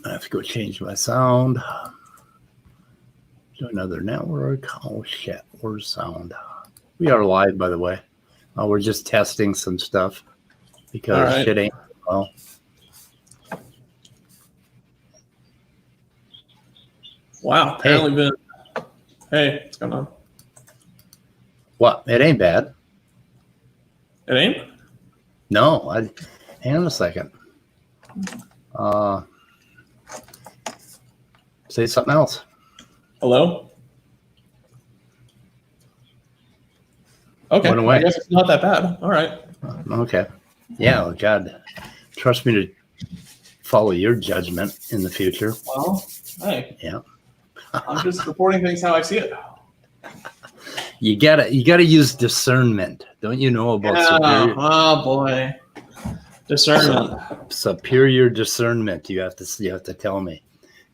I have to go change my sound to another network. Oh shit, where's sound? We are live, by the way. We're just testing some stuff because shit ain't well. Wow. Apparently hey, what's going on? What? It ain't bad. It ain't? No, hang on a second. Say something else. Hello? Okay, Went away. I guess it's not that bad. All right. Okay. Yeah, well, God, trust me to follow your judgment in the future. Well, hey. Yeah. I'm just reporting things how I see it. You gotta use discernment. Don't you know about superior? Oh boy, discernment. Superior discernment. You have to tell me.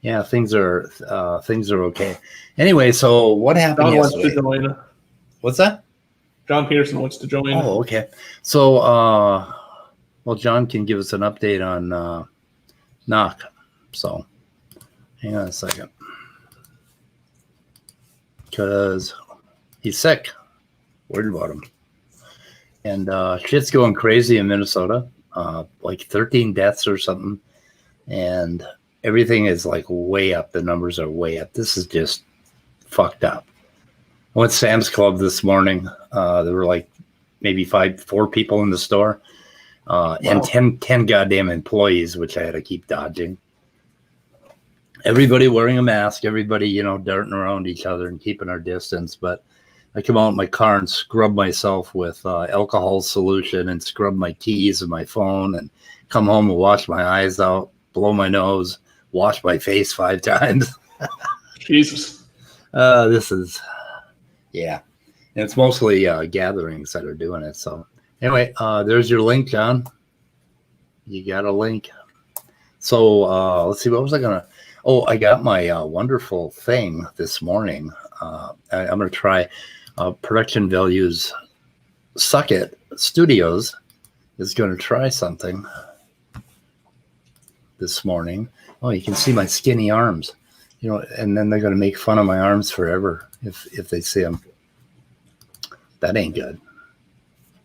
Yeah, things are okay. Anyway, so what happened John yesterday? wants to join. What's that? John Peterson wants to join. Oh, okay. So, well, John can give us an update on Knock. So, hang on a second, because he's sick. Worried about him. And shit's going crazy in Minnesota. Like 13 deaths or something. And everything is like way up. The numbers are way up. This is just fucked up. I went to Sam's Club this morning. There were like maybe 4 people in the store. Wow. And 10 goddamn employees, which I had to keep dodging. Everybody wearing a mask. Everybody, darting around each other and keeping our distance. But I come out in my car and scrub myself with alcohol solution and scrub my keys and my phone and come home and wash my eyes out, blow my nose, wash my face 5 times. Jesus. This is, yeah. And it's mostly gatherings that are doing it. So anyway, there's your link, John. You got a link. So let's see, what was I going to, I got my wonderful thing this morning. I'm going to try Production Values Sukit Studios is going to try something this morning. Oh, you can see my skinny arms, and then they're going to make fun of my arms forever if they see them. That ain't good.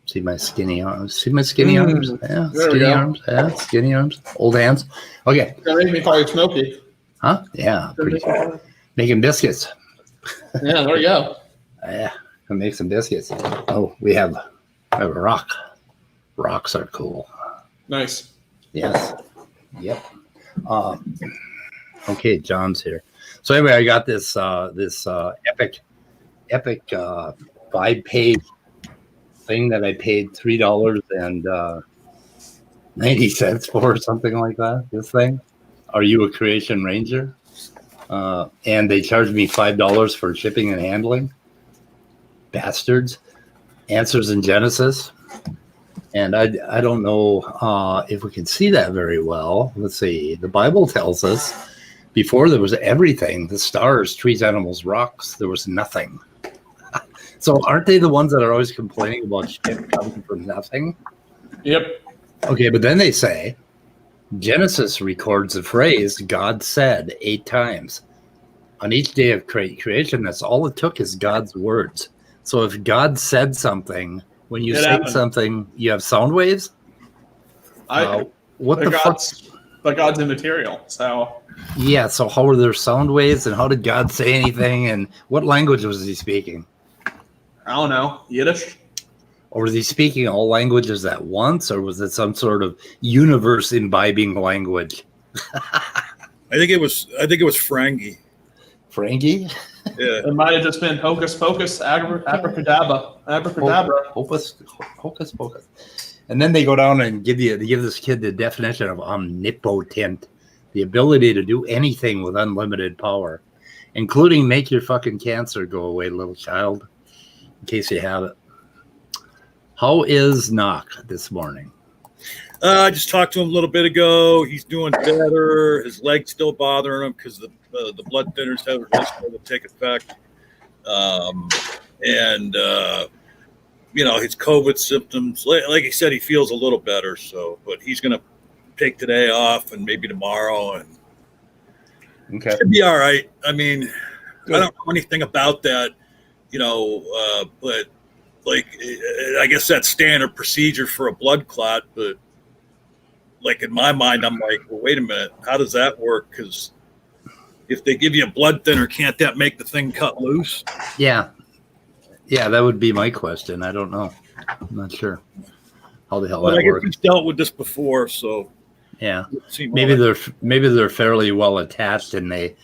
See my skinny arms? See my skinny arms? Yeah, skinny arms. Yeah, skinny arms. Old hands. Okay. That made me call you Smokey. Huh? Yeah. Making biscuits. Yeah, there you go. Yeah, I make some biscuits. Oh, we have a rock. Rocks are cool. Nice. Yes. Yep. Okay, John's here. So anyway, I got this epic 5-page thing that I paid $3.90 for, or something like that. This thing. Are you a Creation Ranger? And they charged me $5 for shipping and handling. Bastards. Answers in Genesis. And I don't know if we can see that very well. Let's see. The Bible tells us before there was everything, the stars, trees, animals, rocks, there was nothing. So aren't they the ones that are always complaining about shit coming from nothing? Yep. Okay, but then they say Genesis records the phrase God said 8 times. On each day of creation, that's all it took is God's words. So if God said something, when you say something, you have sound waves? What the fuck? But God's immaterial, so... Yeah, so how were there sound waves, and how did God say anything, and what language was he speaking? I don't know. Yiddish? Or was he speaking all languages at once, or was it some sort of universe-imbibing language? I think it was Frangi. Frangi? Yeah. It might have just been hocus pocus, abracadabra. Hocus pocus. And then they go down and give this kid the definition of omnipotent, the ability to do anything with unlimited power, including make your fucking cancer go away, little child, in case you have it. How is Knock this morning? I just talked to him a little bit ago. He's doing better. His leg's still bothering him because the blood thinners haven't really started to take effect. His COVID symptoms, like he said, he feels a little better. So, but he's going to take today off and maybe tomorrow and Okay. Should be all right. I mean, Good. I don't know anything about that, but like, I guess that's standard procedure for a blood clot. But like in my mind, I'm like, well, wait a minute, how does that work? Because if they give you a blood thinner, can't that make the thing cut loose? Yeah. Yeah, that would be my question. I don't know. I'm not sure how the hell But that I guess works. we've dealt with this before, so Yeah. maybe They're fairly well attached and they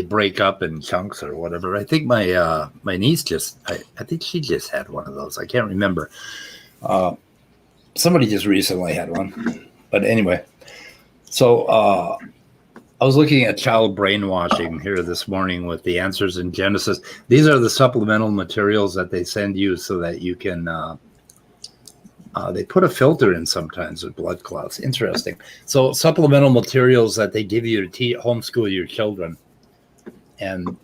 break up in chunks or whatever. I think my niece I think she just had one of those. I can't remember. Somebody just recently had one. But anyway, so I was looking at child brainwashing here this morning with the answers in Genesis. These are the supplemental materials that they send you so that you can they put a filter in sometimes with blood clots. Interesting. So supplemental materials that they give you to homeschool your children. And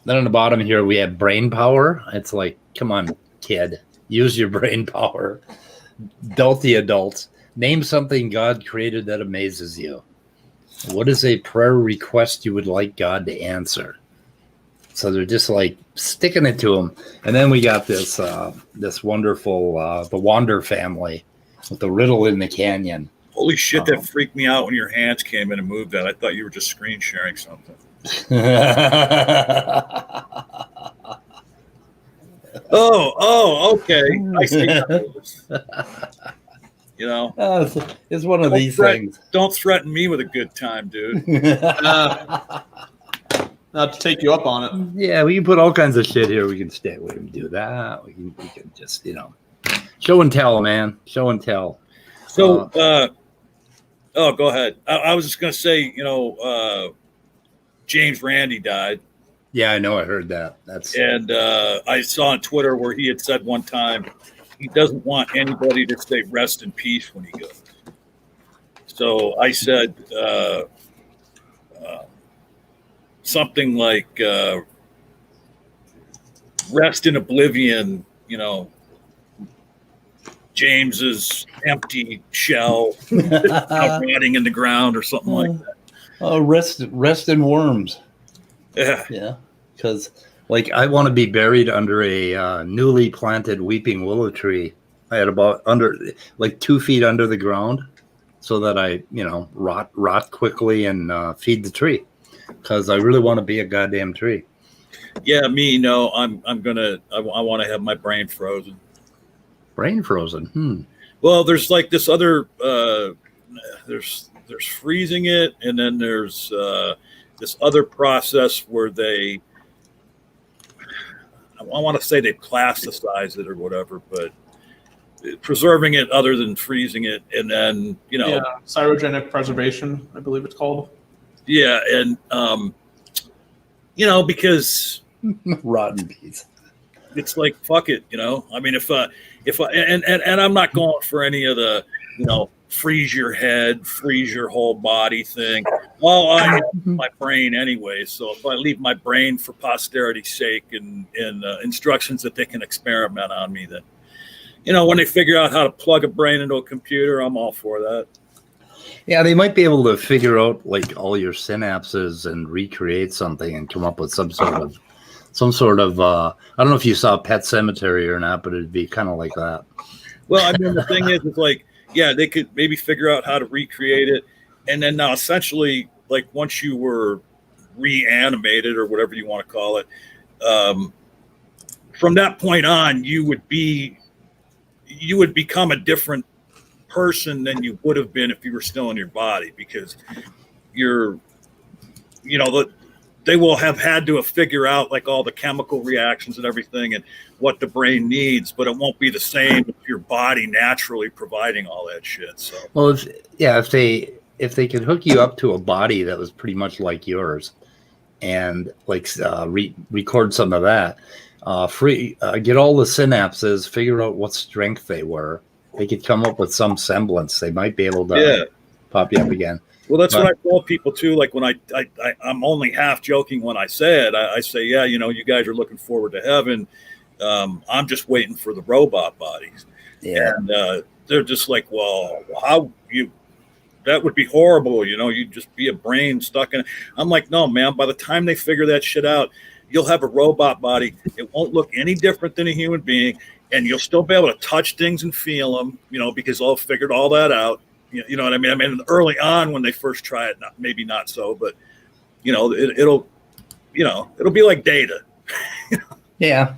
then on the bottom here, we have brain power. It's like, come on, kid, use your brain power. Adulty adults. Name something God created that amazes you. What is a prayer request you would like God to answer? So they're just like sticking it to them. And then we got this this wonderful, the Wander family with the riddle in the canyon. Holy shit, that freaked me out when your hands came in and moved that. I thought you were just screen sharing something. Okay. I see. It's one of these things. Don't threaten me with a good time, dude. Not to take you up on it. Yeah, we can put all kinds of shit here. We can stay. We can do that. We can just show and tell, man. Show and tell. So, go ahead. I was just gonna say, James Randi died. Yeah, I know. I heard that. And I saw on Twitter where he had said one time he doesn't want anybody to say rest in peace when he goes. So I said something like rest in oblivion, James's empty shell rotting in the ground or something like that. Rest in worms. Yeah. Because I want to be buried under a newly planted weeping willow tree. I had about 2 feet under the ground, so that I rot quickly and feed the tree. Because I really want to be a goddamn tree. Yeah, me. No, I want to have my brain frozen. Brain frozen. Well, there's like this other. There's freezing it, and then there's this other process where they. I want to say they plasticize it or whatever, but preserving it other than freezing it, and then cryogenic preservation, I believe it's called. Yeah, and because rotten peas. It's like fuck it, I mean, if I and I'm not going for any of the freeze your head, freeze your whole body thing. Well, I have my brain anyway, so if I leave my brain for posterity's sake and instructions that they can experiment on me, then when they figure out how to plug a brain into a computer, I'm all for that. Yeah, they might be able to figure out all your synapses and recreate something and come up with some sort of I don't know if you saw Pet Sematary or not, but it'd be kind of like that. Well, I mean, the thing is they could maybe figure out how to recreate it, and then now essentially, once you were reanimated or whatever you want to call it, from that point on, you would become a different person than you would have been if you were still in your body, because they will have had to figure out all the chemical reactions and everything and what the brain needs, but it won't be the same if your body naturally providing all that shit. So, well, if they could hook you up to a body that was pretty much like yours, and record some of that, get all the synapses, figure out what strength they were. They could come up with some semblance. They might be able to pop you up again. Well, that's what I tell people too. Like when I'm only half joking when I say it. I say, you guys are looking forward to heaven. I'm just waiting for the robot bodies. Yeah. And they're just like, well, how you? that would be horrible. You'd just be a brain stuck in it. I'm like, no, man, by the time they figure that shit out, you'll have a robot body. It won't look any different than a human being. And you'll still be able to touch things and feel them, because they'll have figured all that out. You know what I mean? I mean, early on when they first try it, maybe not so, but it'll be like data. Yeah.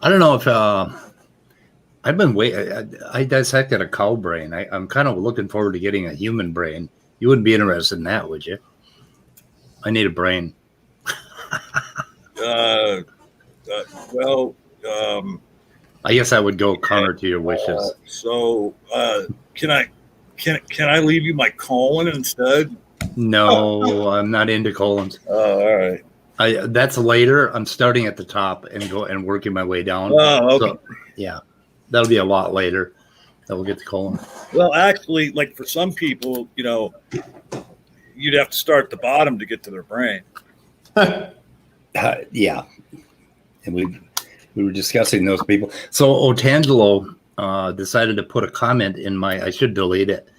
I don't know if I've been I dissected a cow brain. I'm kind of looking forward to getting a human brain. You wouldn't be interested in that, would you? I need a brain. I guess I would go counter to your wishes. So can I leave you my colon instead? No, I'm not into colons. All right. That's later. I'm starting at the top and working my way down. Oh, okay. So, yeah, that'll be a lot later that we'll get the colon. Well, actually, like for some people, you'd have to start at the bottom to get to their brain. Yeah, and we were discussing those people. So Otangelo decided to put a comment in I should delete it.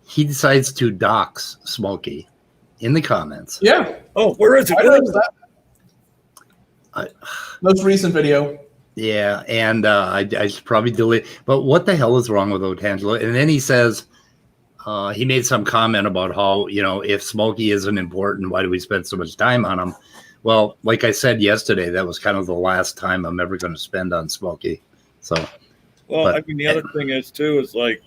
He decides to dox Smokey in the comments. Yeah. Oh, where is it? I noticed that. Most recent video. Yeah, and I should probably delete. But what the hell is wrong with Otangelo? And then he says he made some comment about how, if Smokey isn't important, why do we spend so much time on him? Well, like I said yesterday, that was kind of the last time I'm ever going to spend on Smokey. So, well, I mean, the other thing is too is like,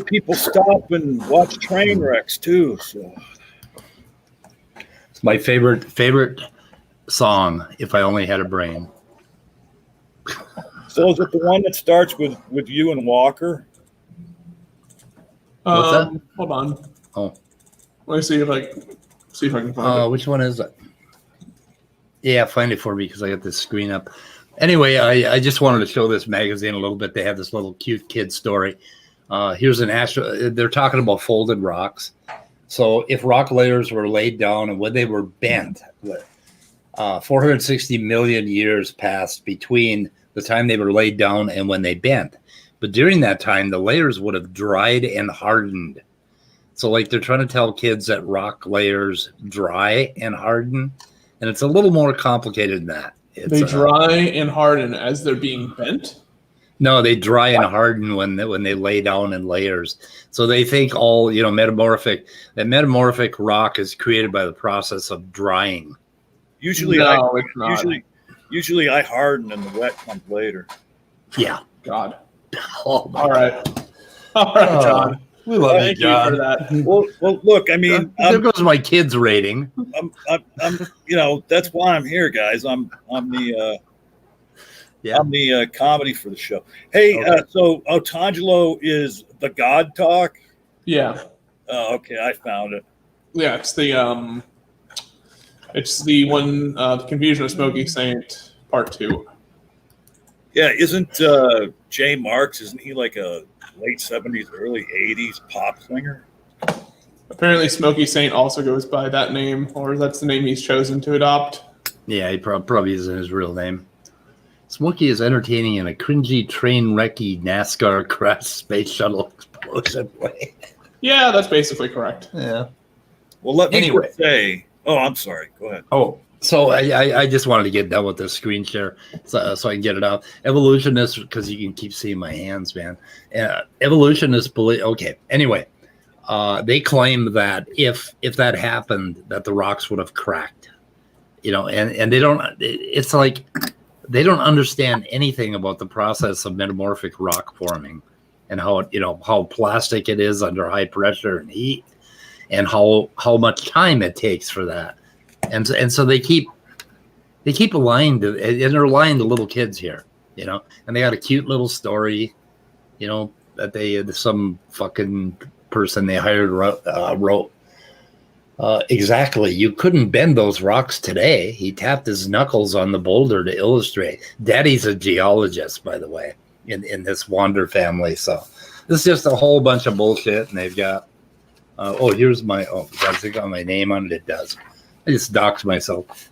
people stop and watch train wrecks too. So, it's my favorite song. If I only had a brain. So is it the one that starts with you and Walker? What's that? Hold on. Oh, let me see if I can find it. Which one is it? Yeah, find it for me because I got this screen up. Anyway, I just wanted to show this magazine a little bit. They have this little cute kid story. Here's they're talking about folded rocks. So if rock layers were laid down and when they were bent, 460 million years passed between the time they were laid down and when they bent. But during that time, the layers would have dried and hardened. So like they're trying to tell kids that rock layers dry and harden. And it's a little more complicated than that. They dry and harden as they're being bent? No, they dry and harden when they lay down in layers. So they think all, metamorphic rock is created by the process of drying. Usually, no, it's not. Usually I harden and the wet comes later. Yeah. God. Oh, all right, John. We love Thank you, John. You for that. Well, look. I mean, there goes my kids' rating. I'm that's why I'm here, guys. I'm the comedy for the show. Hey, okay. So Otangelo is the God Talk. Yeah. Oh, okay. I found it. Yeah, it's the one, the Confusion of Smokey Saint Part 2. Yeah, isn't Jay Marks? Isn't he like a late 70s, early 80s pop singer? Apparently, Smokey Saint also goes by that name, or that's the name he's chosen to adopt. Yeah, he probably isn't his real name. Smokey is entertaining in a cringy train wrecky NASCAR crash space shuttle explosion way. Yeah, that's basically correct. Yeah. Well, let me say. Oh, I'm sorry. Go ahead. Oh, so I just wanted to get done with this screen share so I can get it out. Evolutionists, because you can keep seeing my hands, man. Evolutionists believe. Okay. Anyway, they claim that if that happened, that the rocks would have cracked. And they don't. It's like they don't understand anything about the process of metamorphic rock forming, and how plastic it is under high pressure and heat, and how much time it takes for that. And so they keep lying to, and they're lying to little kids here, and they got a cute little story, that some fucking person they hired wrote. Exactly. You couldn't bend those rocks today. He tapped his knuckles on the boulder to illustrate. Daddy's a geologist, by the way, in this Wander family. So this is just a whole bunch of bullshit. And they've got, here's does it got my name on it? It does. I just doxed myself.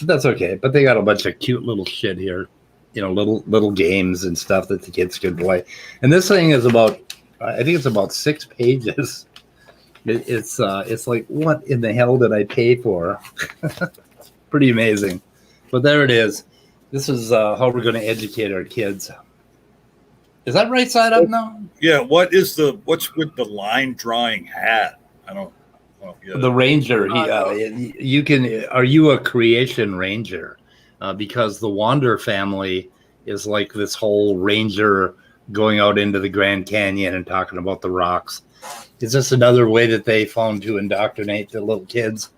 That's okay. But they got a bunch of cute little shit here, little games and stuff that the kids could play. And this thing is about I think it's about 6 pages. It's like, what in the hell did I pay for? Pretty amazing. But there it is. This is how we're going to educate our kids. Is that right side up now? Yeah. What's with the line drawing hat? I don't get it. The ranger. You can. Are you a creation ranger? Because the Wander family is like this whole ranger going out into the Grand Canyon and talking about the rocks. It's just another way that they found to indoctrinate the little kids.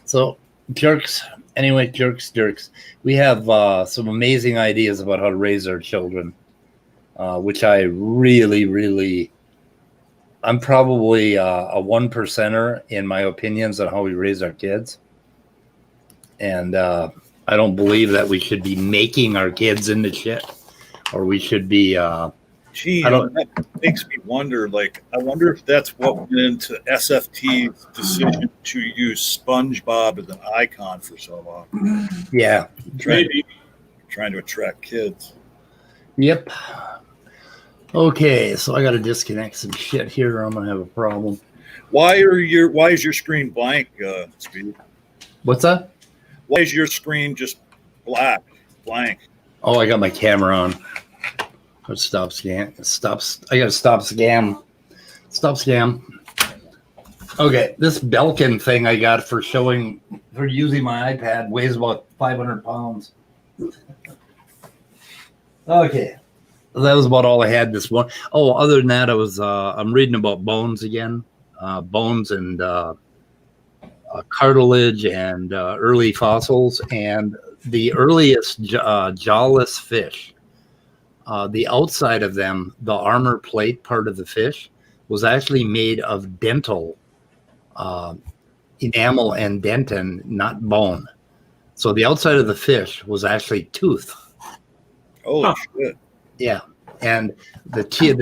So jerks. Anyway, jerks. We have some amazing ideas about how to raise our children, which I really, I'm probably a 1%er in my opinions on how we raise our kids. And I don't believe that we should be making our kids into shit, or we should be. Gee, that makes me wonder. Like, I wonder if that's what went into SFT's decision to use SpongeBob as an icon for so long. Yeah. Trying to attract kids. Yep. Okay, so I got to disconnect some shit here, or I'm gonna have a problem. Why is your screen blank, Speed? What's that? Why is your screen just blank? Oh, I got my camera on. Let's stop scam. I gotta stop scam. Stop scam. Okay, this Belkin thing I got for using my iPad weighs about 500 pounds. Okay, that was about all I had this morning. Oh, other than that, I'm reading about bones again, bones and cartilage and early fossils, and the earliest jawless fish. The outside of them, the armor plate part of the fish, was actually made of dental enamel and dentin, not bone. So the outside of the fish was actually tooth. Holy shit. Yeah. And the teeth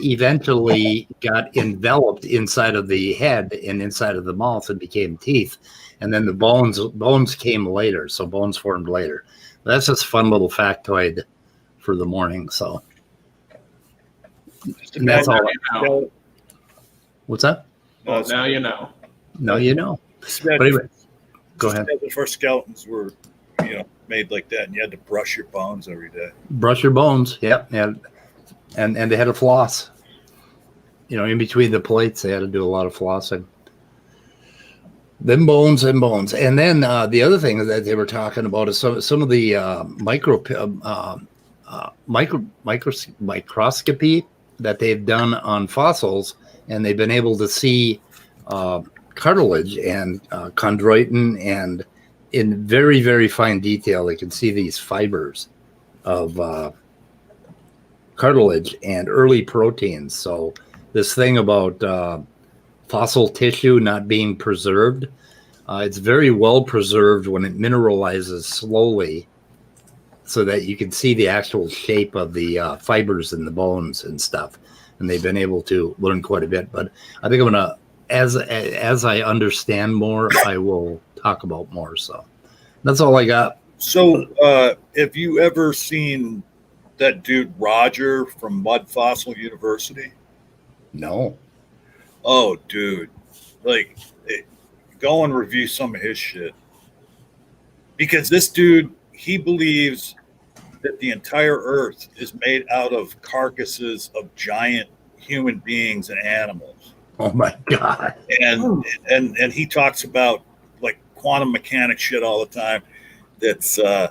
eventually got enveloped inside of the head and inside of the mouth and became teeth. And then the bones came later. So bones formed later. That's just a fun little factoid for the morning. So that's all. Know. What's that? Well, now you know. Now you know. But anyway, go ahead. The first skeletons were, made like that, and you had to brush your bones every day. Brush your bones. Yep. And they had to floss. In between the plates, they had to do a lot of flossing. Them bones and bones. And then the other thing that they were talking about is some of the microscopy that they've done on fossils, and they've been able to see cartilage and chondroitin, and in very, very fine detail, they can see these fibers of cartilage and early proteins. So this thing about fossil tissue not being preserved, it's very well preserved when it mineralizes slowly, so that you can see the actual shape of the fibers in the bones and stuff. And they've been able to learn quite a bit. But I think I'm gonna, as I understand more, I will talk about more. So that's all I got. So have you ever seen that dude Roger from Mud Fossil University? No. Oh, dude. Go and review some of his shit. Because this dude, he believes that the entire earth is made out of carcasses of giant human beings and animals. Oh my God. And he talks about like quantum mechanics shit all the time. That's I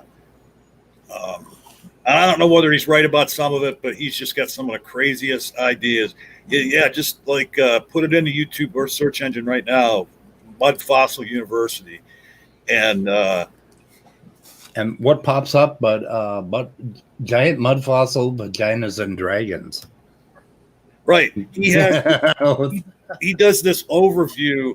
don't know whether he's right about some of it, but he's just got some of the craziest ideas. Yeah, just like put it into YouTube or search engine right now, Mud Fossil University, and what pops up? But giant mud fossil vaginas and dragons. Right. He has. he does this overview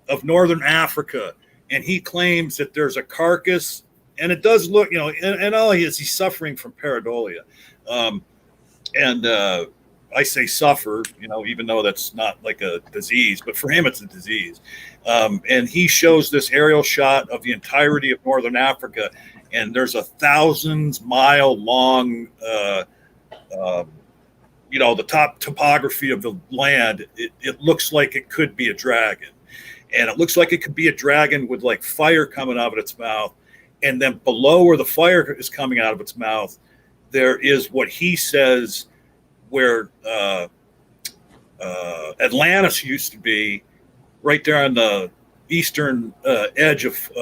of Northern Africa, and he claims that there's a carcass, and it does look, and all he's suffering from pareidolia, and I say suffer, even though that's not like a disease, but for him it's a disease. And he shows this aerial shot of the entirety of Northern Africa, and there's a 1,000-mile long the top topography of the land, it looks like it could be a dragon. And it looks like it could be a dragon with like fire coming out of its mouth. And then below where the fire is coming out of its mouth, there is what he says where Atlantis used to be, right there on the eastern edge of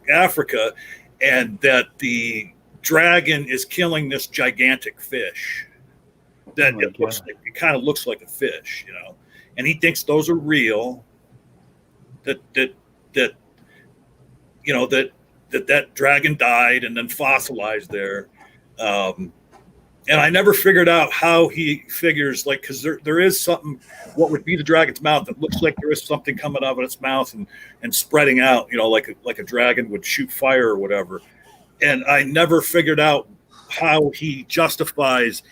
Africa, and that the dragon is killing this gigantic fish. That it kind of looks like a fish, and he thinks those are real. That dragon died and then fossilized there. And I never figured out how he figures, like, because there is something, what would be the dragon's mouth, that looks like there is something coming out of its mouth and spreading out, like a dragon would shoot fire or whatever. And I never figured out how he justifies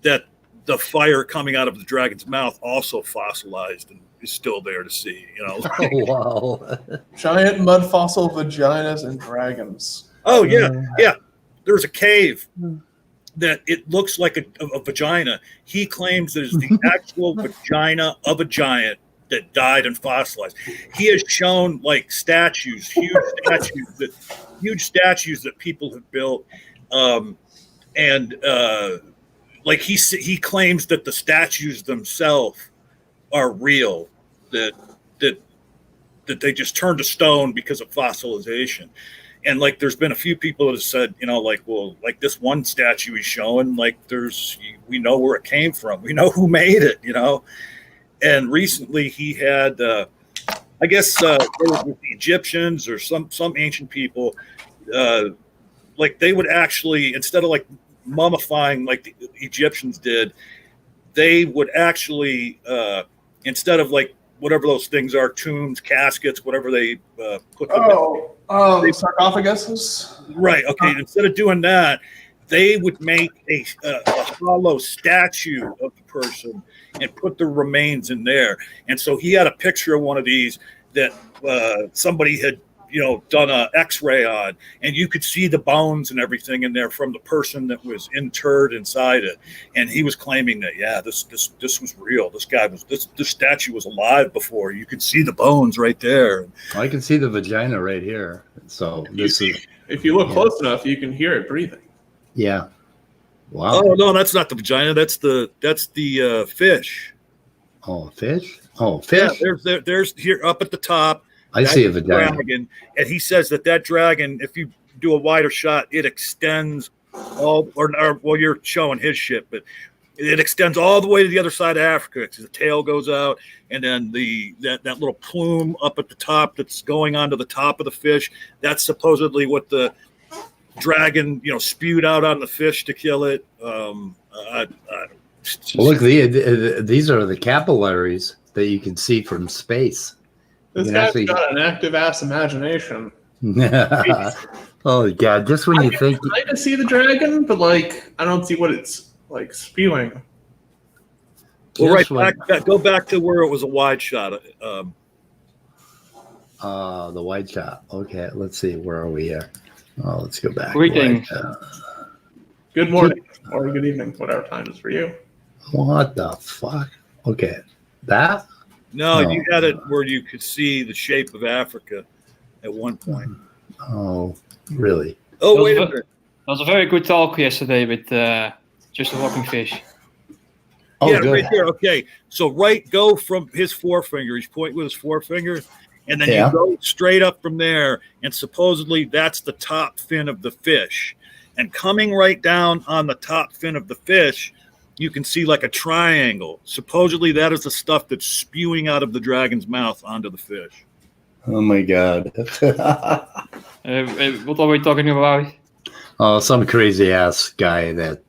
that the fire coming out of the dragon's mouth also fossilized and is still there to see, Oh, wow. Giant mud fossil vaginas and dragons. Oh, yeah. There's a cave that it looks like a vagina. He claims that it's the actual vagina of a giant that died and fossilized. He has shown like statues, huge statues that people have built, like he claims that the statues themselves are real, that they just turned to stone because of fossilization. And like, there's been a few people that have said, like, well, like this one statue he's showing, like we know where it came from. We know who made it, And recently he had, I guess, it was with the Egyptians or some ancient people, like they would actually, instead of like mummifying like the Egyptians did, they would actually, instead of like whatever those things are, tombs, caskets, whatever they put them in. Sarcophaguses? Right. Okay. Instead of doing that, they would make a hollow statue of the person and put the remains in there. And so he had a picture of one of these that somebody had, done an X-ray on, and you could see the bones and everything in there from the person that was interred inside it. And he was claiming that, this was real. This statue was alive before. You could see the bones right there. I can see the vagina right here. So if you look close enough, you can hear it breathing. Yeah. Wow. Oh no, that's not the vagina. That's the fish. Oh, fish. Oh, fish. Yeah, there's here up at the top. I see a vagina. Dragon, and he says that dragon, if you do a wider shot, it extends well, you're showing his shit, but it extends all the way to the other side of Africa. Because the tail goes out, and then that little plume up at the top that's going onto the top of the fish. That's supposedly what the dragon, spewed out on the fish to kill it. Look, these are the capillaries that you can see from space. This guy's got an active ass imagination. Oh God! Just when you think I can see the dragon, but like I don't see what it's like spewing. Well, go back to where it was a wide shot. The wide shot. Okay, let's see. Where are we here? Oh, let's go back. Greetings. Good morning or good evening, whatever time it is for you. What the fuck? Okay, that. No, you had it where you could see the shape of Africa at one point. Oh, really? Oh, wait a minute. That was a very good talk yesterday with Just a Walking Fish. Oh, yeah, good. right there. Okay, so go from his forefinger. He's pointing with his forefinger, and then you go straight up from there, and supposedly that's the top fin of the fish. And coming right down on the top fin of the fish, you can see like a triangle. Supposedly that is the stuff that's spewing out of the dragon's mouth onto the fish. Oh my God. What are we talking about? Oh, some crazy ass guy that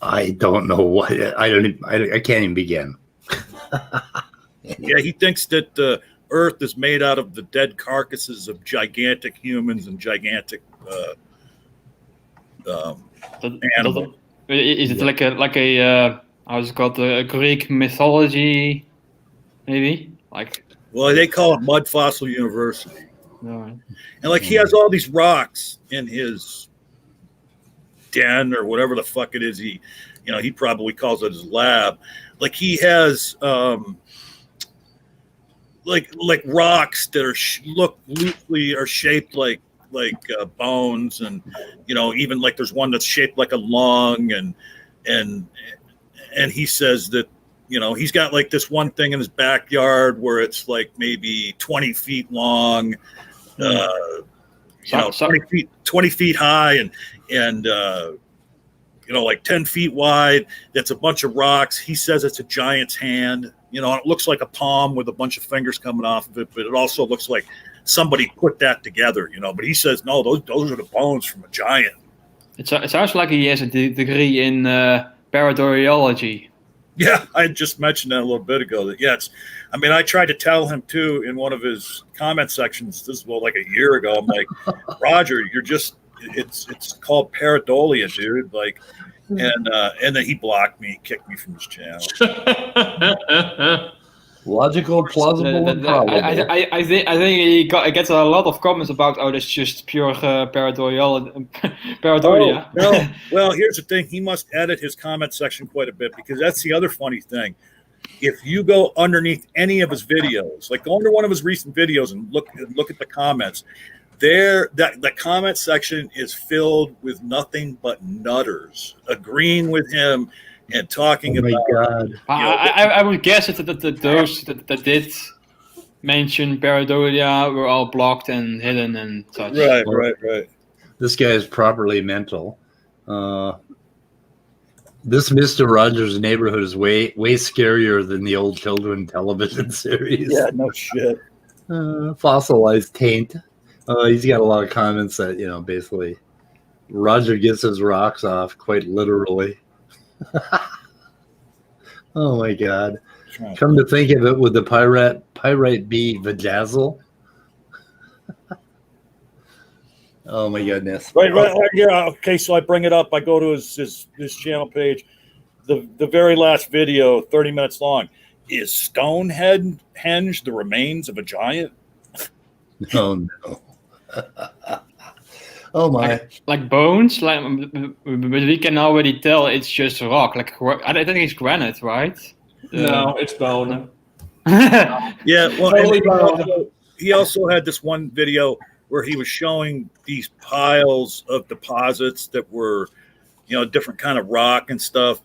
I don't know what. I can't even begin. Yeah, he thinks that the Earth is made out of the dead carcasses of gigantic humans and gigantic animals. Is it like a how's it called, a Greek mythology, maybe? Well, they call it Mud Fossil University. No. And like he has all these rocks in his den or whatever the fuck it is he he probably calls it his lab. Like he has like rocks that look loosely are shaped like bones, and even like there's one that's shaped like a lung, and he says that he's got like this one thing in his backyard where it's like maybe 20 feet long, 20 feet high, and like 10 feet wide. That's a bunch of rocks. He says it's a giant's hand. It looks like a palm with a bunch of fingers coming off of it, but it also looks like somebody put that together, But he says, no, those are the bones from a giant. It sounds like he has a degree in pareidontology. Yeah, I just mentioned that a little bit ago. That I tried to tell him too in one of his comment sections. This was like a year ago. I'm like, Roger, it's called pareidolia, dude. Like, and then he blocked me, kicked me from his channel. Logical, plausible, and probable. I think he gets a lot of comments about, oh, that's just pure pareidolia. Oh, no. Well, here's the thing. He must edit his comment section quite a bit, because that's the other funny thing. If you go underneath any of his videos, like go under one of his recent videos and look at the comments, the comment section is filled with nothing but nutters agreeing with him and talking about. God. I would guess that those that did mention pareidolia were all blocked and hidden and such. Right. This guy is properly mental. This Mr. Rogers' Neighborhood is way scarier than the old children television series. Yeah, no shit. Fossilized taint. He's got a lot of comments that, basically Roger gets his rocks off quite literally. Oh my God. Come to think of it, with the Pyrite be Vajazzle? Oh my goodness. Right. Yeah. Okay. So I bring it up. I go to his channel page. The very last video, 30 minutes long. Is Stonehenge the remains of a giant? Oh no. Oh my. Like bones, but we can already tell it's just rock. Like, I think it's granite, right? No, it's bone. Yeah. Well, Totally he also had this one video where he was showing these piles of deposits that were, different kind of rock and stuff.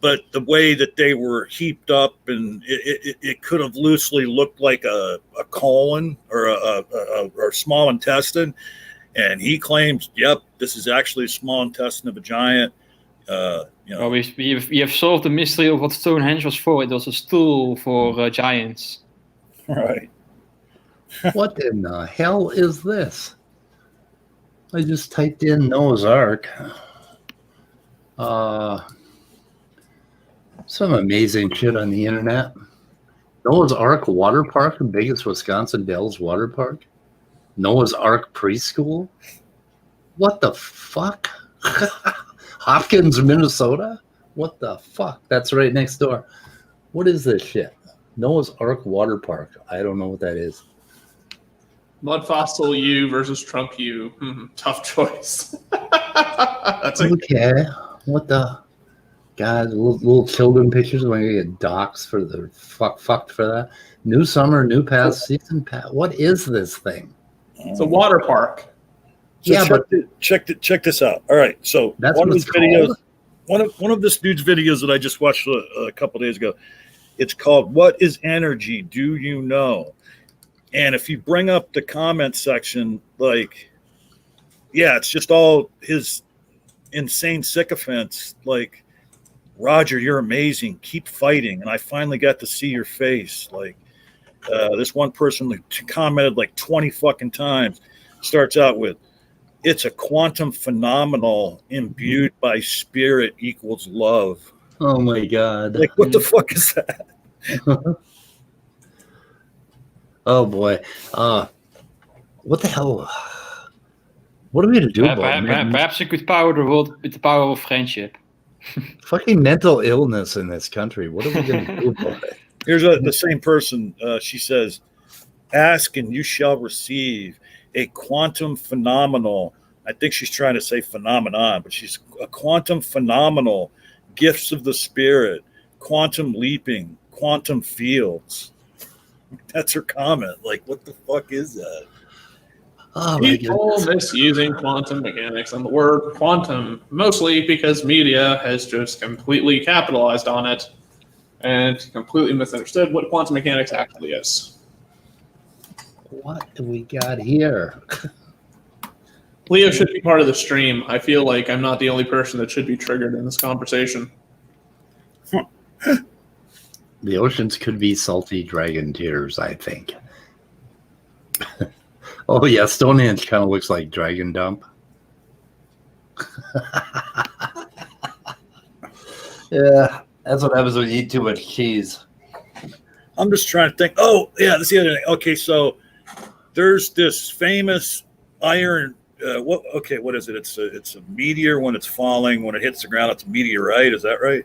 But the way that they were heaped up, and it could have loosely looked like a colon or a small intestine. And he claims, yep, this is actually a small intestine of a giant. Well, we have solved the mystery of what Stonehenge was for. It was a stool for giants. Right. What in the hell is this? I just typed in Noah's Ark. Some amazing shit on the internet. Noah's Ark Water Park, the biggest Wisconsin Dells water park. Noah's Ark Preschool? What the fuck? Hopkins, Minnesota? What the fuck? That's right next door. What is this shit? Noah's Ark Water Park. I don't know what that is. Mud fossil U versus Trump U. Tough choice. That's okay. What the? God, little children pictures when you get doxxed for the fucked for that. New summer, new pass, season pass. What is this thing? It's a water park. So yeah, check this out. All right, so that's one of his videos, one of this dude's videos that I just watched a couple days ago. It's called "What is Energy? Do You Know?" And if you bring up the comment section, like, yeah, it's just all his insane sycophants. Like, Roger, you're amazing. Keep fighting. And I finally got to see your face. Like, this one person commented like 20 fucking times. Starts out with, it's a quantum phenomenal imbued by spirit equals love. Oh my God. Like, what the fuck is that? Oh boy. What the hell? What are we going to do about it? Perhaps you could power the world with the power of friendship. Fucking mental illness in this country. What are we going to do about it? Here's the same person. She says, ask and you shall receive a quantum phenomenal. I think she's trying to say phenomenon, but she's a quantum phenomenal gifts of the spirit, quantum leaping, quantum fields. That's her comment. Like, what the fuck is that? Oh my People goodness. misusing quantum mechanics and the word quantum, mostly because media has just completely capitalized on it and completely misunderstood what quantum mechanics actually is. What do we got here? Leo should be part of the stream. I feel like I'm not the only person that should be triggered in this conversation. The oceans could be salty dragon tears, I think. Oh yeah, Stonehenge kind of looks like Dragon Dump. Yeah, that's what happens when you eat too much cheese. I'm just trying to think. Oh, yeah, that's the other thing. Okay, so there's this famous iron. What is it? It's a meteor when it's falling. When it hits the ground, it's a meteorite. Is that right?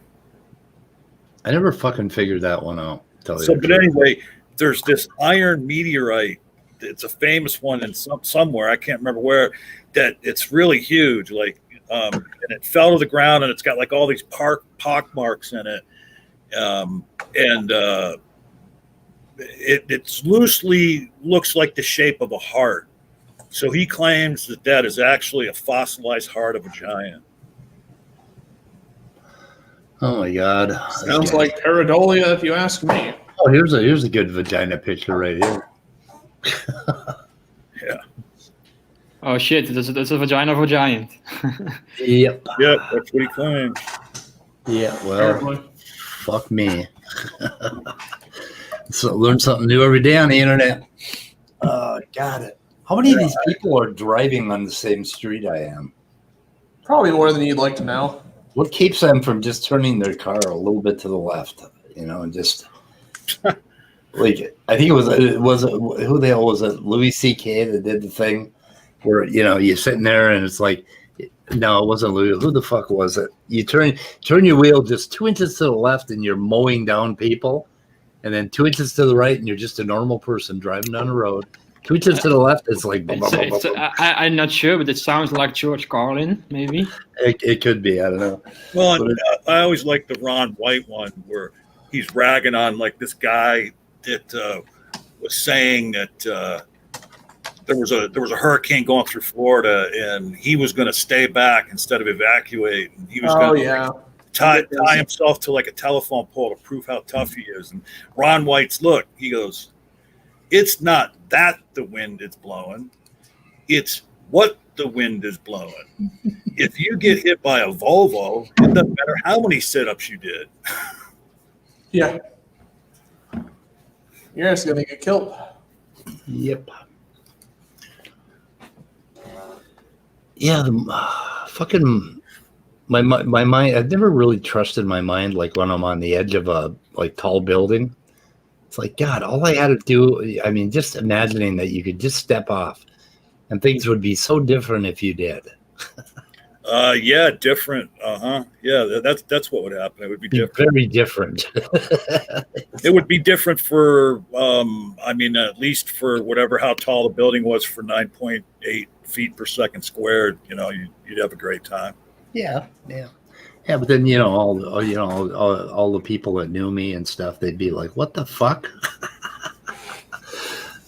I never fucking figured that one out. But anyway, there's this iron meteorite. It's a famous one in somewhere. I can't remember where. That it's really huge. Like, and it fell to the ground, and it's got like all these pock marks in it. It's loosely looks like the shape of a heart. So he claims that is actually a fossilized heart of a giant. Oh my god! Sounds like pareidolia, if you ask me. Oh, here's a good vagina picture right here. Yeah. Oh shit! That's a vagina of a giant. Yep. Yep, that's what he claims. Yeah. Well, Apparently. fuck me. So learn something new every day on the internet. Got it. How many of these people are driving on the same street I am? Probably more than you'd like to know. What keeps them from just turning their car a little bit to the left, and just like I think it was who the hell was it? Louis C.K. that did the thing where you're sitting there and it's like, no, it wasn't Louis. Who the fuck was it? You turn your wheel just 2 inches to the left and you're mowing down people, and then 2 inches to the right and you're just a normal person driving down the road. 2 inches to the left, it's like. I'm not sure, but it sounds like George Carlin, maybe. It could be. I don't know. Well, I always like the Ron White one where he's ragging on like this guy that was saying that there was a hurricane going through Florida and he was going to stay back instead of evacuate. And he was going to tie himself to like a telephone pole to prove how tough he is. And Ron White's look, he goes, it's not that the wind is blowing, it's what the wind is blowing. If you get hit by a Volvo, it doesn't matter how many sit-ups you did. Yeah. You're just going to get killed. Yep. Yeah, the fucking my mind. I've never really trusted my mind like when I'm on the edge of a tall building. It's like, God, all I had to do, I mean, just imagining that you could just step off and things would be so different if you did. Yeah, different. Yeah, that's what would happen. It would be different. Very different. It would be different for, at least for whatever, how tall the building was for 9.8 feet per second squared. You'd have a great time. Yeah. But then all the people that knew me and stuff, they'd be like, "What the fuck?"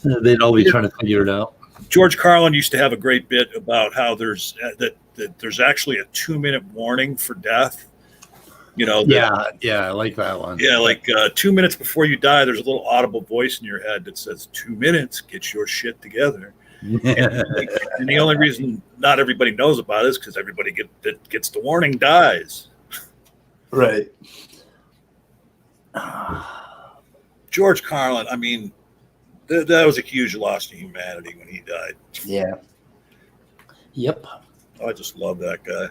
They'd all be trying to figure it out. George Carlin used to have a great bit about how there's actually a 2-minute warning for death. Yeah, I like that one. Yeah, like 2 minutes before you die, there's a little audible voice in your head that says, 2 minutes, get your shit together. And the only reason not everybody knows about it is because everybody that gets the warning dies. Right. George Carlin, I mean, that was a huge loss to humanity when he died. Yeah. Yep. I just love that guy.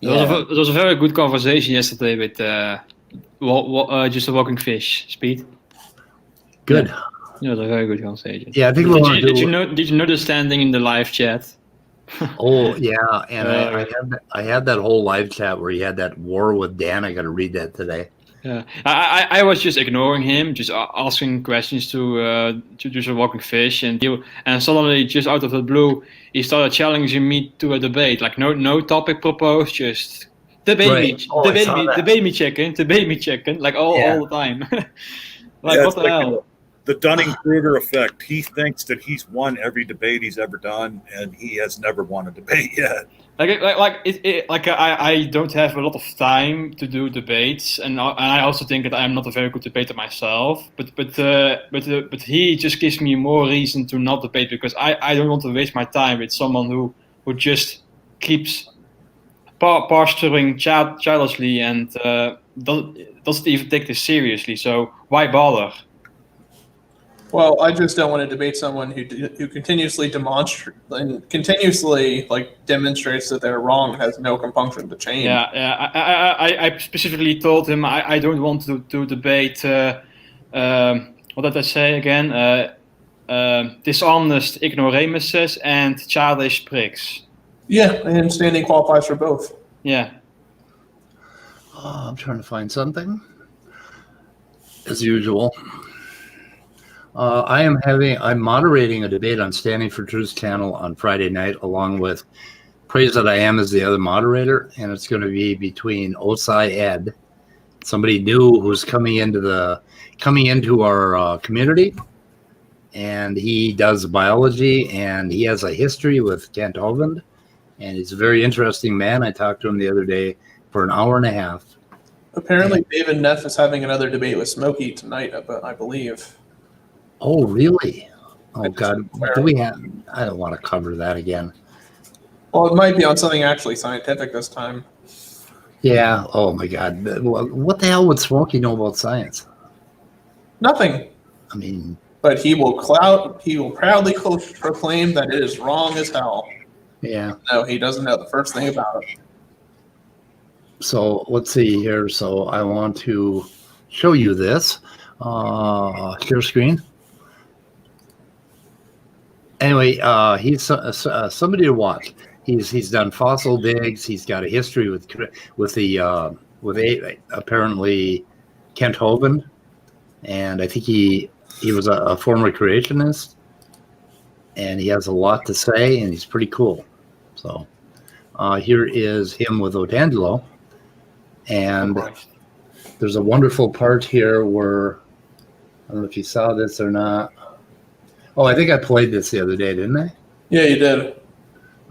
It was a very good conversation yesterday with just a walking fish, Speed. Good. Yeah. It was a very good conversation. Yeah, I think did you notice standing in the live chat? Oh yeah, and I had that whole live chat where he had that war with Dan. I got to read that today. Yeah, I was just ignoring him, just asking questions to just a walking fish, and suddenly, just out of the blue, he started challenging me to a debate. Like no topic proposed, just debate Right. me, Oh, I saw that. debate me, chicken, like all the time. Like Yeah, what it's the like hell? the Dunning-Kruger effect. He thinks that he's won every debate he's ever done, and he has never won a debate yet. I don't have a lot of time to do debates, and I also think that I'm not a very good debater myself. But he just gives me more reason to not debate, because I don't want to waste my time with someone who just keeps posturing childishly and doesn't even take this seriously. So why bother? Well, I just don't want to debate someone who continuously demonstrates that they're wrong and has no compunction to change. Yeah. I specifically told him I don't want to debate. What did I say again? Dishonest ignoramuses and childish pricks. Yeah, and standing qualifies for both. Yeah. I'm trying to find something. As usual. I'm moderating a debate on Standing for Truth's channel on Friday night, along with Praise That I Am as the other moderator, and it's going to be between OutSci'Ed, somebody new who's coming into our community, and he does biology, and he has a history with Kent Hovind, and he's a very interesting man. I talked to him the other day for an hour and a half. Apparently, David Neff is having another debate with Smokey tonight, I believe. Oh, really? Oh, God. I don't want to cover that again. Well, it might be on something actually scientific this time. Yeah. Oh, my God. What the hell would Smokey know about science? Nothing. I mean... But he will proudly proclaim that it is wrong as hell. Yeah. No, he doesn't know the first thing about it. So let's see here. So I want to show you this. Share screen. Anyway, he's somebody to watch. He's done fossil digs. He's got a history with apparently Kent Hovind, and I think he was a former creationist, and he has a lot to say, and he's pretty cool. So here is him with Otangelo, and there's a wonderful part here where I don't know if you saw this or not. Oh, I think I played this the other day, didn't I? Yeah, you did.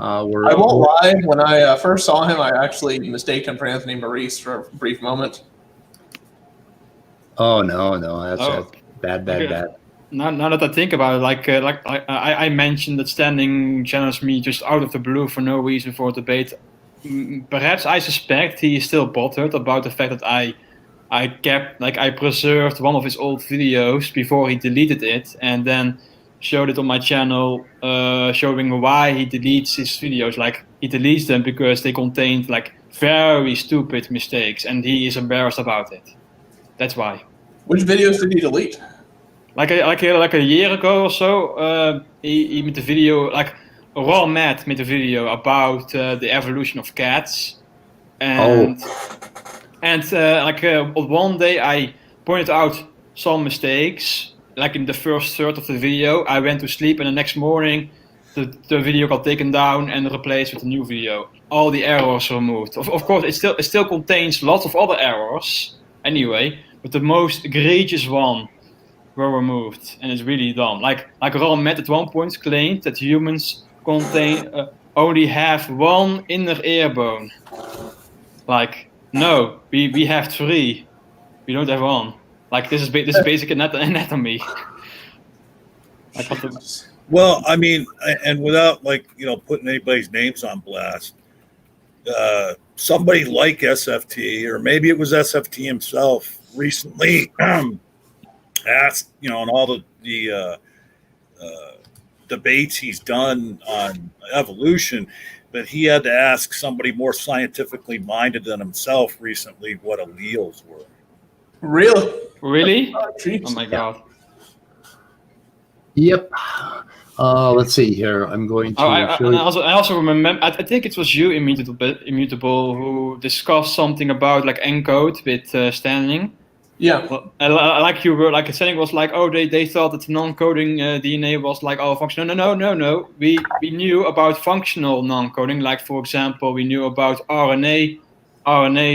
I won't lie. When I first saw him, I actually mistaken him for Anthony Maurice for a brief moment. Oh no, that's bad. Now that I think about it, I mentioned that Standing challenged me just out of the blue for no reason for a debate. Perhaps I suspect he is still bothered about the fact that I preserved one of his old videos before he deleted it, and then showed it on my channel, showing why he deletes his videos. Like, he deletes them because they contained very stupid mistakes, and he is embarrassed about it. That's why. Which videos did he delete? Like a year ago or so, he made a video, Raw Matt made a video about the evolution of cats, and one day I pointed out some mistakes. Like in the first third of the video, I went to sleep, and the next morning, the video got taken down and replaced with a new video. All the errors were removed. Of course, it still contains lots of other errors anyway, but the most egregious one were removed, and it's really dumb. Like Ron Matt at one point claimed that humans only have one inner ear bone. No, we have 3. We don't have 1. This is basic anatomy. Well, I mean, and without putting anybody's names on blast, somebody like SFT, or maybe it was SFT himself, recently asked, on all the debates he's done on evolution, but he had to ask somebody more scientifically minded than himself recently what alleles were. Really? Oh my God. Yep. Let's see here. I'm going to. I also remember. I think it was you, Immutable, who discussed something about encode with Standing, Yeah. Well, like you were like saying was like, oh, they thought that non-coding DNA was like all functional. No. We knew about functional non-coding. Like for example, we knew about RNA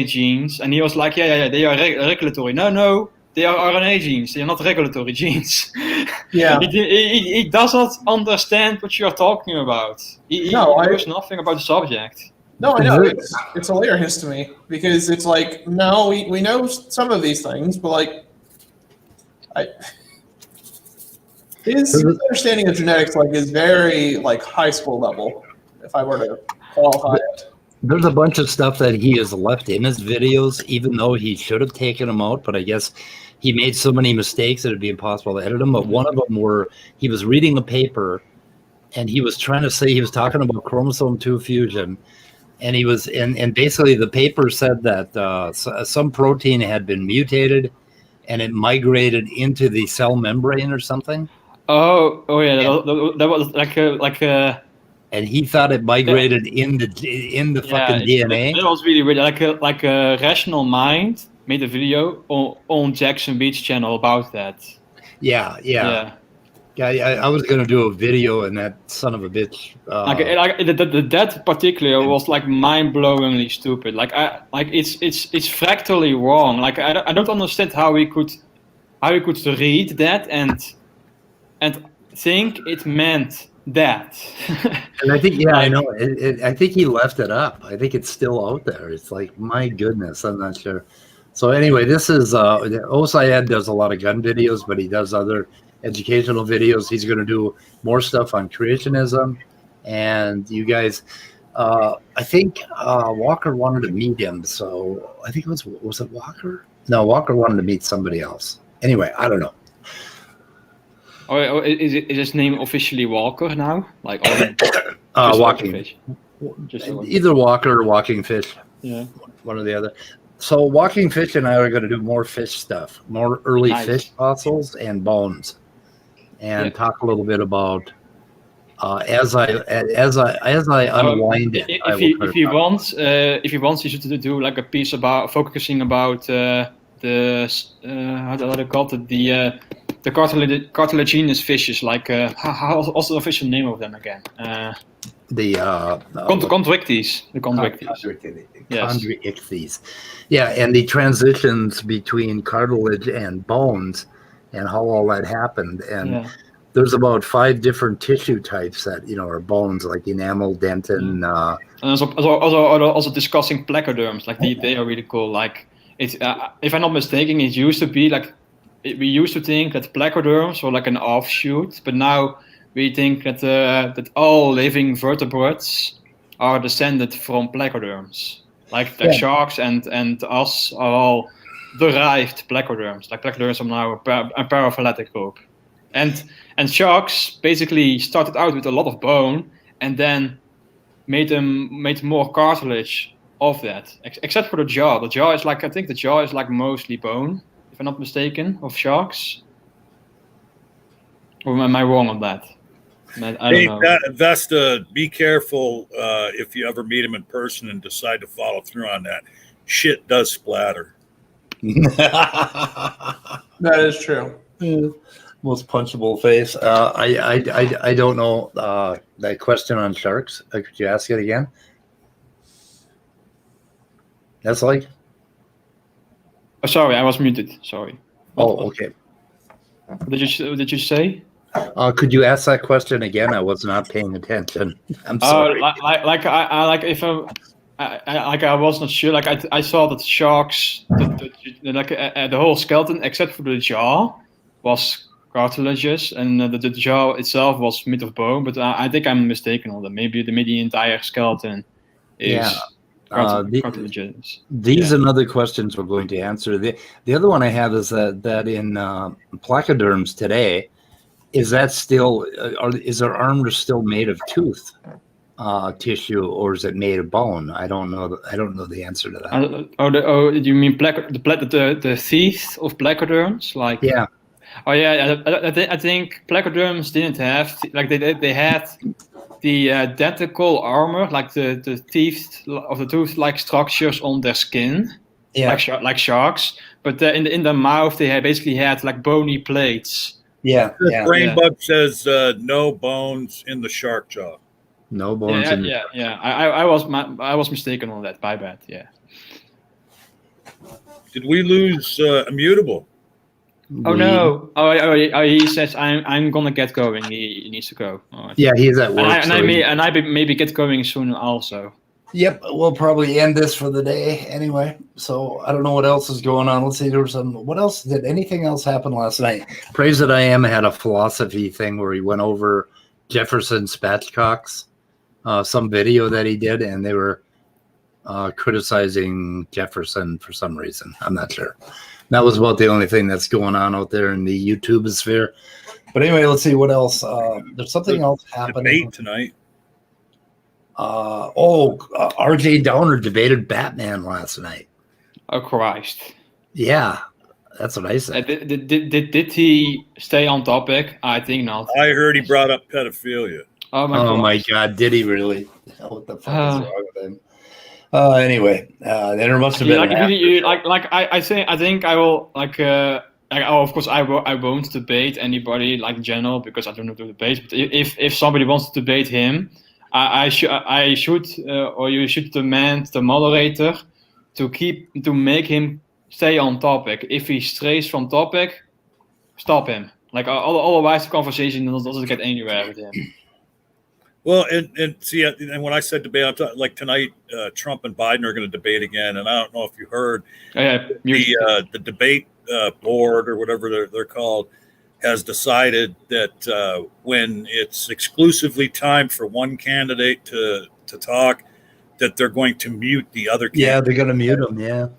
genes, and he was like, yeah, they are regulatory. No, they are RNA genes. They are not regulatory genes. Yeah. he does not understand what you're talking about. He knows nothing about the subject. No, I know. It's hilarious to me because it's like, no, we know some of these things, but like, his understanding of genetics like is very like high school level. If I were to qualify it, there's a bunch of stuff that he has left in his videos, even though he should have taken them out. But I guess he made so many mistakes that it'd be impossible to edit them. But one of them were he was reading a paper, and he was trying to say he was talking about chromosome 2 fusion. And he was, and basically the paper said that some protein had been mutated, and it migrated into the cell membrane or something. Oh yeah, that was like a. And he thought it migrated in the fucking DNA. It was really weird. Like a rational mind made a video on Jackson Beach channel about that. Yeah. I was gonna do a video, and that son of a bitch. That particular was like mind-blowingly stupid. It's fractally wrong. Like I don't understand how we could read that and think it meant that. And I think I know. I think he left it up. I think it's still out there. It's like, my goodness, I'm not sure. So anyway, this is OutSci'Ed does a lot of gun videos, but he does other educational videos. He's going to do more stuff on creationism, and you guys, I think Walker wanted to meet him, so I think was it Walker? No, Walker wanted to meet somebody else. Anyway, I don't know. Oh, is his name officially Walker now? Like Walking Fish. Either Walker or Walking Fish. Yeah, one or the other. So Walking Fish and I are going to do more fish stuff, more early fish fossils and bones, and talk a little bit about as I unwind it. If he wants, he should do like a piece about focusing about the how do they call it, the cartilaginous fishes. Like what's the official name of them again? The constricties. The constricties. Constricties. Yeah, and the transitions between cartilage and bones, and how all that happened. And there's about 5 different tissue types that are bones, like enamel, dentin. And also discussing placoderms. Like they are really cool. Like it's if I'm not mistaken, it used to be like we used to think that placoderms were like an offshoot, but now we think that all living vertebrates are descended from placoderms. Like sharks and us are all derived placoderms. Like placoderms are now a paraphyletic group. And sharks basically started out with a lot of bone and then made more cartilage of that. Except for the jaw. The jaw is like, I think the jaw is like mostly bone, if I'm not mistaken, of sharks. Or am I wrong on that? I don't know. Vesta, be careful if you ever meet him in person and decide to follow through on that. Shit does splatter. That is true. Most punchable face. I don't know that question on sharks. Could you ask it again? That's like. Oh, sorry, I was muted. Sorry. Okay. What did you say? Could you ask that question again? I was not paying attention. I'm sorry. I was not sure. Like I saw that sharks, the whole skeleton except for the jaw was cartilaginous, and the jaw itself was made of bone. But I think I'm mistaken on that. Maybe the entire skeleton is cartilaginous. These and other questions we're going to answer. The other one I have is that in placoderms today. Is that still? Is their armor still made of tooth tissue, or is it made of bone? I don't know. I don't know the answer to that. You mean the teeth of placoderms? Like Oh yeah, I think placoderms didn't have they had the dentical armor, like the teeth of the tooth-like structures on their skin, like sharks. but in the mouth they basically had like bony plates. Yeah, yeah. Brainbug says no bones in the shark jaw. No bones in the Yeah. I was mistaken on that. My bad. Yeah. Did we lose Immutable? Oh no! Oh, he says I'm gonna get going. He needs to go. Oh, Yeah, he's at work. And I maybe get going soon also. Yep, we'll probably end this for the day anyway. So I don't know what else is going on. Let's see. There was what else? Did anything else happen last night? Praise That I Am had a philosophy thing where he went over Jefferson Spatchcock's some video that he did, and they were criticizing Jefferson for some reason. I'm not sure. That was about the only thing that's going on out there in the YouTube sphere. But anyway, let's see what else. There's something else happening debate tonight. RJ Downer debated Batman last night. Oh Christ! Yeah, that's what I said. Did he stay on topic? I think not. I heard he brought up pedophilia. Oh my God! Did he really? What the fuck is wrong with him? Anyway, there must have been. I think I will of course I won't debate anybody like in general because I don't know to debate. But if somebody wants to debate him, I should or you should demand the moderator to make him stay on topic. If he strays from topic, stop him. Like otherwise, the conversation doesn't get anywhere with him. Well, and see, and when I said debate, I'm talking like tonight, Trump and Biden are going to debate again, and I don't know if you heard the debate board or whatever they're called has decided that when it's exclusively time for one candidate to talk, that they're going to mute the other candidate. Yeah, they're going to mute him. Yeah.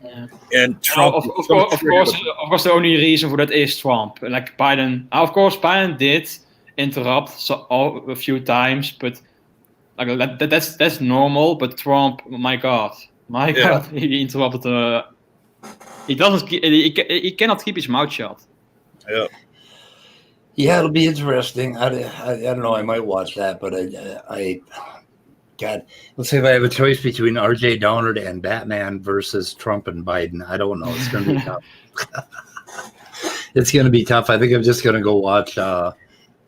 And Trump, of course, the only reason for that is Trump. Like Biden, of course, Biden did interrupt a few times, but like that's normal. But Trump, my God, he interrupted. He doesn't. He cannot keep his mouth shut. Yeah, it'll be interesting. I don't know. I might watch that, but God, let's say if I have a choice between RJ Downer and Batman versus Trump and Biden, I don't know. It's going to be tough. It's going to be tough. I think I'm just going to go watch.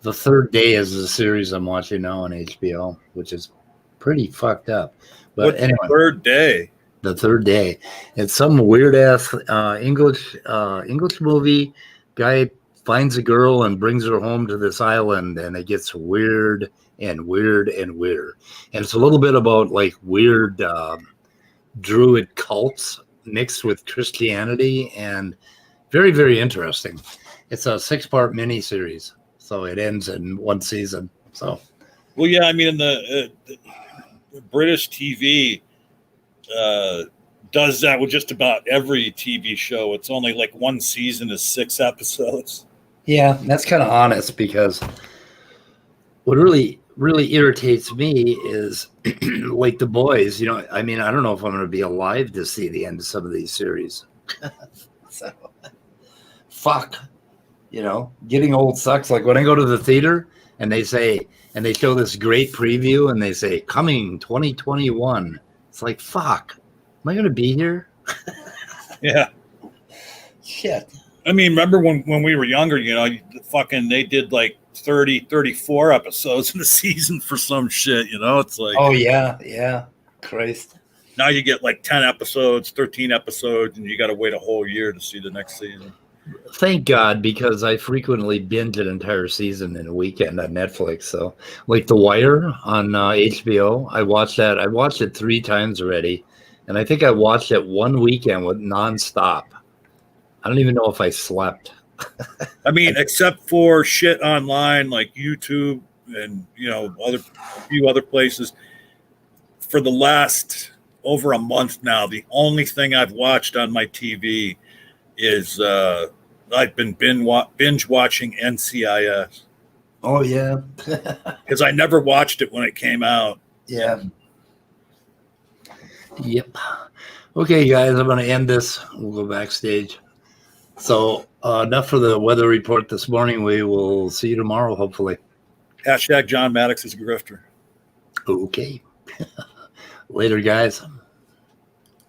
The Third Day is the series I'm watching now on HBO, which is pretty fucked up. But what's anyway, the Third Day? The Third Day. It's some weird ass English movie. Guy finds a girl and brings her home to this island, and it gets weird and weird and weird. And it's a little bit about like weird druid cults mixed with Christianity, and very, very interesting. It's a 6-part miniseries. So it ends in one season. So, well, yeah, I mean, in the British TV does that with just about every TV show. It's only like one season is 6 episodes. Yeah, that's kind of honest because what really irritates me is like The Boys. You know, I mean, I don't know if I'm going to be alive to see the end of some of these series. So, fuck. You know, getting old sucks. Like when I go to the theater and they show this great preview and they say coming 2021. It's like, fuck, am I going to be here? Yeah. Shit. I mean, remember when we were younger, you know, they did like 30, 34 episodes in a season for some shit, you know? It's like, oh yeah. Christ. Now you get like 10 episodes, 13 episodes, and you got to wait a whole year to see the next season. Thank God, because I frequently binge an entire season in a weekend on Netflix. So, like The Wire on HBO, I watched that. I watched it 3 times already, and I think I watched it one weekend with nonstop. I don't even know if I slept. I mean, except for shit online like YouTube and a few other places. For the last over a month now, the only thing I've watched on my TV is I've been binge watching NCIS. Oh yeah, because I never watched it when it came out. Yeah. Yep. Okay, guys, I'm going to end this. We'll go backstage. So enough for the weather report this morning. We will see you tomorrow, hopefully. # John Maddox is a grifter. Okay. Later, guys.